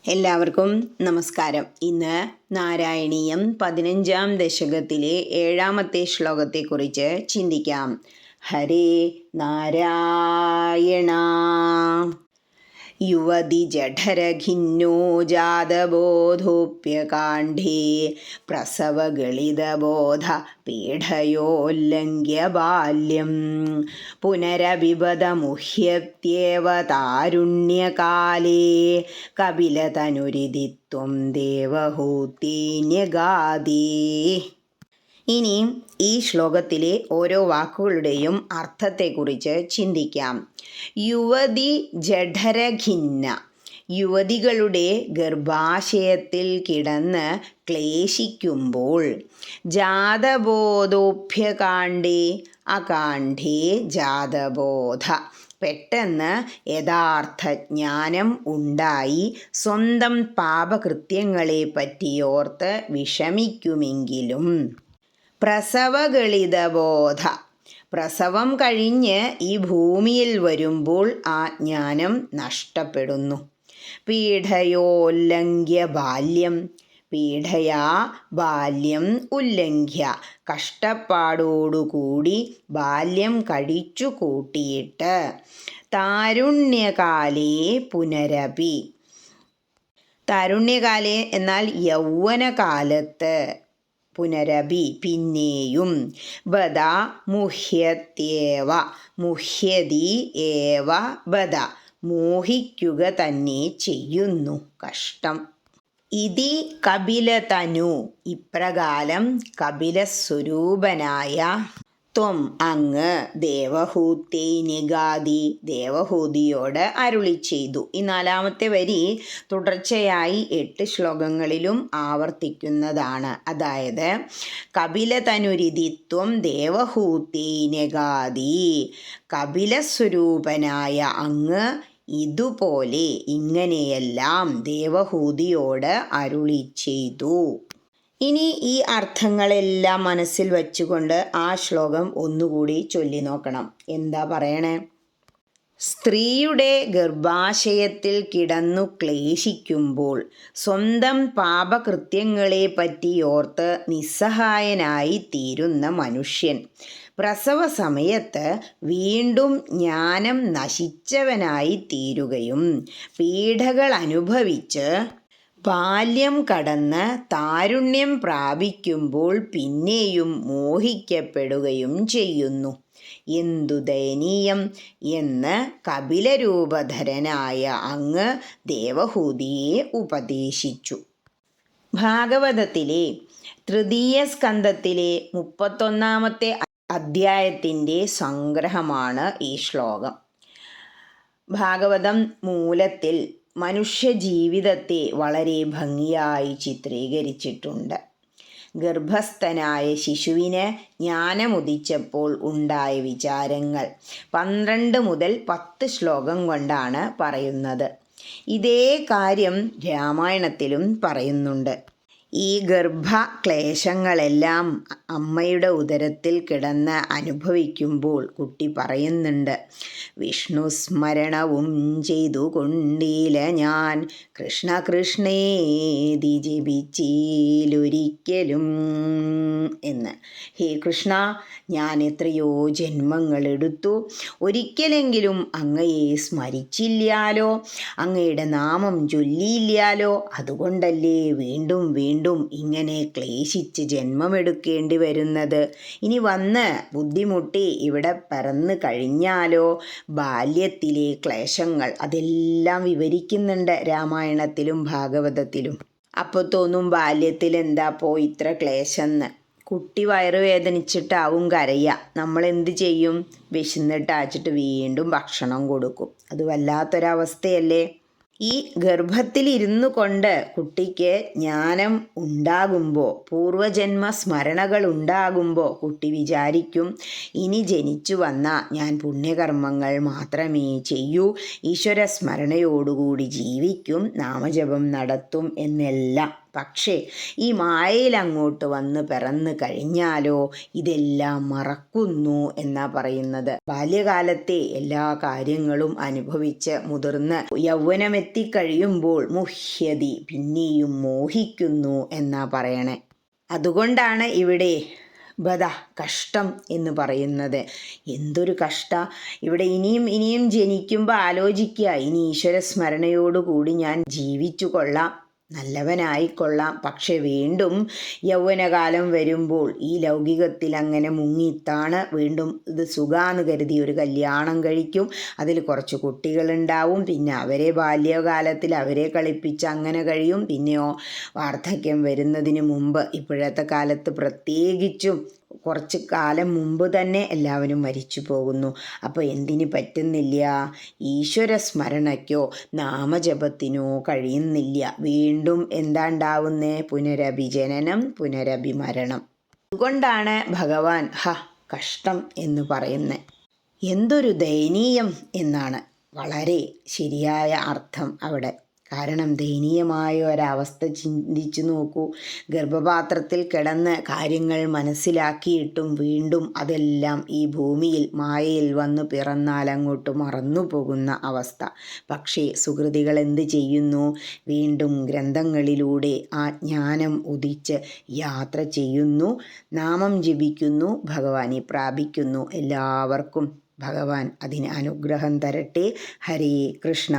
എല്ലാവർക്കും നമസ്കാരം. ഇന്ന് നാരായണീയം 15-ാം ദശകത്തിലെ 7-ാമത്തെ ശ്ലോകത്തെക്കുറിച്ച് ചിന്തിക്കാം. ഹരേ നാരായണ. യുവതി ജഠരഖിന്നോ ജാതബോധോപ്യകാണ്ഡേ പ്രസവഗളിതബോധ പീഡയോല്ലംഘ്യ ബാല്യം പുനരവിപദമുഹ്യത്യേവ താരുണ്യകാലേ കപിലതനുരിതിത്വം ദേവഹൂത്യന്യഗാദി. ഇനി ഈ ശ്ലോകത്തിലെ ഓരോ വാക്കുകളുടെയും അർത്ഥത്തെക്കുറിച്ച് ചിന്തിക്കാം. യുവതി ജഠരഖിന്ന, യുവതികളുടെ ഗർഭാശയത്തിൽ കിടന്ന് ക്ലേശിക്കുമ്പോൾ. ജാതബോധോപ്യകാണ്ഡേ, അകാണ്ഡേ ജാതബോധ, പെട്ടെന്ന് യഥാർത്ഥ ജ്ഞാനം ഉണ്ടായി സ്വന്തം പാപകൃത്യങ്ങളെ പറ്റിയോർത്ത് വിഷമിക്കുമെങ്കിലും. പ്രസവഗളിതബോധ, പ്രസവം കഴിഞ്ഞ് ഈ ഭൂമിയിൽ വരുമ്പോൾ ആ ജ്ഞാനം നഷ്ടപ്പെടുന്നു. പീഡയോല്ലംഘ്യ ബാല്യം, പീഡയാ ബാല്യം ഉല്ലംഘ്യ, കഷ്ടപ്പാടോടുകൂടി ബാല്യം കഴിച്ചു കൂട്ടിയിട്ട്. താരുണ്യകാലേ പുനരപി, താരുണ്യകാലേ എന്നാൽ യൗവനകാലത്ത്, പുനരപി പിന്നെയും. ബദ മുഹ്യത്യേവ, മുഹ്യതി ഏവ ബദ, മോഹിക്കുക തന്നെ ചെയ്യുന്നു, കഷ്ടം. ഇതി കപിലതനു, ഇപ്രകാരം കപിലസ്വരൂപനായ ത്വം അങ്ങ് ദേവഹൂത്യൈനിഗാദി, ദേവഹൂതിയോട് അരുളി ചെയ്തു. ഈ 4-ാമത്തെ വരി തുടർച്ചയായി 8 ശ്ലോകങ്ങളിലും ആവർത്തിക്കുന്നതാണ്. അതായത് കപിലതനുരിതിത്വം ദേവഹൂത്യൈനിഗാദി, കപിലസ്വരൂപനായ അങ്ങ് ഇതുപോലെ ഇങ്ങനെയെല്ലാം ദേവഹൂതിയോട് അരുളി ചെയ്തു. ഇനി ഈ അർത്ഥങ്ങളെല്ലാം മനസ്സിൽ വച്ചുകൊണ്ട് ആ ശ്ലോകം ഒന്നുകൂടി ചൊല്ലി നോക്കണം. എന്താ പറയണേ? സ്ത്രീയുടെ ഗർഭാശയത്തിൽ കിടന്നു ക്ലേശിക്കുമ്പോൾ സ്വന്തം പാപകൃത്യങ്ങളെ പറ്റിയോർത്ത് നിസ്സഹായനായി തീരുന്ന മനുഷ്യൻ പ്രസവ സമയത്ത് വീണ്ടും ജ്ഞാനം നശിച്ചവനായി തീരുകയും പീഡകൾ അനുഭവിച്ച് ബാല്യം കടന്ന് താരുണ്യം പ്രാപിക്കുമ്പോൾ പിന്നെയും മോഹിക്കപ്പെടുകയും ചെയ്യുന്നു. എന്തു ദയനീയം എന്ന് കപിലരൂപധരനായ അങ്ങ് ദേവഹൂതിയെ ഉപദേശിച്ചു. ഭാഗവതത്തിലെ 3യ സ്കന്ധത്തിലെ 31-ാമത്തെ അധ്യായത്തിൻ്റെ സംഗ്രഹമാണ് ഈ ശ്ലോകം. ഭാഗവതം മൂലത്തിൽ മനുഷ്യജീവിതത്തെ വളരെ ഭംഗിയായി ചിത്രീകരിച്ചിട്ടുണ്ട്. ഗർഭസ്ഥനായ ശിശുവിന് ജ്ഞാനമുദിച്ചപ്പോൾ ഉണ്ടായ വിചാരങ്ങൾ 12 മുതൽ 10 ശ്ലോകം കൊണ്ടാണ് പറയുന്നത്. ഇതേ കാര്യം രാമായണത്തിലും പറയുന്നുണ്ട്. ഈ ഗർഭക്ലേശങ്ങളെല്ലാം അമ്മയുടെ ഉദരത്തിൽ കിടന്ന് അനുഭവിക്കുമ്പോൾ കുട്ടി പറയുന്നുണ്ട്, വിഷ്ണു സ്മരണവും ചെയ്തുകൊണ്ടീല ഞാൻ, കൃഷ്ണ കൃഷ്ണേതി ജപിച്ചീലൊരിക്കലും എന്ന്. ഹേ കൃഷ്ണ, ഞാൻ എത്രയോ ജന്മങ്ങളെടുത്തു, ഒരിക്കലെങ്കിലും അങ്ങയെ സ്മരിച്ചില്ലാലോ, അങ്ങയുടെ നാമം ചൊല്ലിയില്ലാലോ, അതുകൊണ്ടല്ലേ വീണ്ടും വീണ്ടും ഇങ്ങനെ ക്ലേശിച്ച് ജന്മമെടുക്കേണ്ടി വരുന്നത്. ഇനി വന്ന് ബുദ്ധിമുട്ടി ഇവിടെ പറന്നു കഴിഞ്ഞാലോ. ബാല്യത്തിലെ ക്ലേശങ്ങൾ അതെല്ലാം വിവരിക്കുന്നുണ്ട് രാമായണത്തിലും ഭാഗവതത്തിലും. അപ്പോൾ തോന്നും ബാല്യത്തിൽ എന്താപ്പോ ഇത്ര ക്ലേശമെന്ന്. കുട്ടി വയറുവേദനിച്ചിട്ടാവും കരയുക. നമ്മളെന്ത് ചെയ്യും? വിശന്നിട്ടാച്ചിട്ട് വീണ്ടും ഭക്ഷണം കൊടുക്കും. അത് വല്ലാത്തൊരവസ്ഥയല്ലേ? ഈ ഗർഭത്തിലിരുന്നു കൊണ്ട് കുട്ടിക്ക് ജ്ഞാനം ഉണ്ടാകുമ്പോൾ, പൂർവജന്മ സ്മരണകൾ ഉണ്ടാകുമ്പോൾ കുട്ടി വിചാരിക്കും, ഇനി ജനിച്ചു വന്ന ഞാൻ പുണ്യകർമ്മങ്ങൾ മാത്രമേ ചെയ്യൂ, ഈശ്വര സ്മരണയോടുകൂടി ജീവിക്കും, നാമജപം നടത്തും എന്നെല്ലാം. പക്ഷേ ഈ മായയിൽ അങ്ങോട്ട് വന്ന് പിറന്നു കഴിഞ്ഞാലോ ഇതെല്ലാം മറക്കുന്നു എന്നാ പറയുന്നത്. ബാല്യകാലത്തെ എല്ലാ കാര്യങ്ങളും അനുഭവിച്ച് മുതിർന്ന് യൗവനമെത്തിക്കഴിയുമ്പോൾ മുഹ്യതി, പിന്നെയും മോഹിക്കുന്നു എന്നാ പറയണേ. അതുകൊണ്ടാണ് ഇവിടെ ബദ കഷ്ടം എന്ന് പറയുന്നത്. എന്തൊരു കഷ്ട! ഇവിടെ ഇനിയും ജനിക്കുമ്പോൾ ആലോചിക്കുക, ഇനി ഈശ്വര സ്മരണയോടുകൂടി ഞാൻ ജീവിച്ചു കൊള്ളാം, നല്ലവനായിക്കൊള്ളാം. പക്ഷെ വീണ്ടും യൗവനകാലം വരുമ്പോൾ ഈ ലൗകികത്തിൽ അങ്ങനെ മുങ്ങിത്താണ് വീണ്ടും ഇത് സുഖാന്ന് കരുതി ഒരു കല്യാണം കഴിക്കും. അതിൽ കുറച്ച് കുട്ടികളുണ്ടാവും. പിന്നെ അവരെ ബാല്യകാലത്തിൽ അവരെ കളിപ്പിച്ച് അങ്ങനെ കഴിയും. പിന്നെയോ വാർദ്ധക്യം വരുന്നതിന് മുമ്പ്, ഇപ്പോഴത്തെ കാലത്ത് പ്രത്യേകിച്ചും കുറച്ച് കാലം മുമ്പ് തന്നെ എല്ലാവരും മരിച്ചു പോകുന്നു. അപ്പോൾ എന്തിന് പറ്റുന്നില്ല? ഈശ്വര സ്മരണയ്ക്കോ നാമജപത്തിനോ കഴിയുന്നില്ല. വീണ്ടും എന്താ ഉണ്ടാവുന്നേ? പുനരഭിജനനം, പുനരഭിമരണം. അതുകൊണ്ടാണ് ഭഗവാൻ കഷ്ടം എന്ന് പറയുന്നത്. എന്തൊരു ദയനീയം എന്നാണ് വളരെ ശരിയായ അർത്ഥം അവിടെ. കാരണം ദയനീയമായ ഒരവസ്ഥ ചിന്തിച്ചു നോക്കൂ. ഗർഭപാത്രത്തിൽ കിടന്ന് കാര്യങ്ങൾ മനസ്സിലാക്കിയിട്ടും വീണ്ടും അതെല്ലാം ഈ ഭൂമിയിൽ മായയിൽ വന്ന് പിറന്നാൽ അങ്ങോട്ട് മറന്നു പോകുന്ന അവസ്ഥ. പക്ഷേ സുകൃതികൾ എന്ത് ചെയ്യുന്നു? വീണ്ടും ഗ്രന്ഥങ്ങളിലൂടെ ആ ജ്ഞാനം ഉദിച്ച് യാത്ര ചെയ്യുന്നു, നാമം ജപിക്കുന്നു, ഭഗവാനെ പ്രാപിക്കുന്നു. എല്ലാവർക്കും ഭഗവാൻ അതിന് അനുഗ്രഹം തരട്ടെ. ഹരേ കൃഷ്ണ.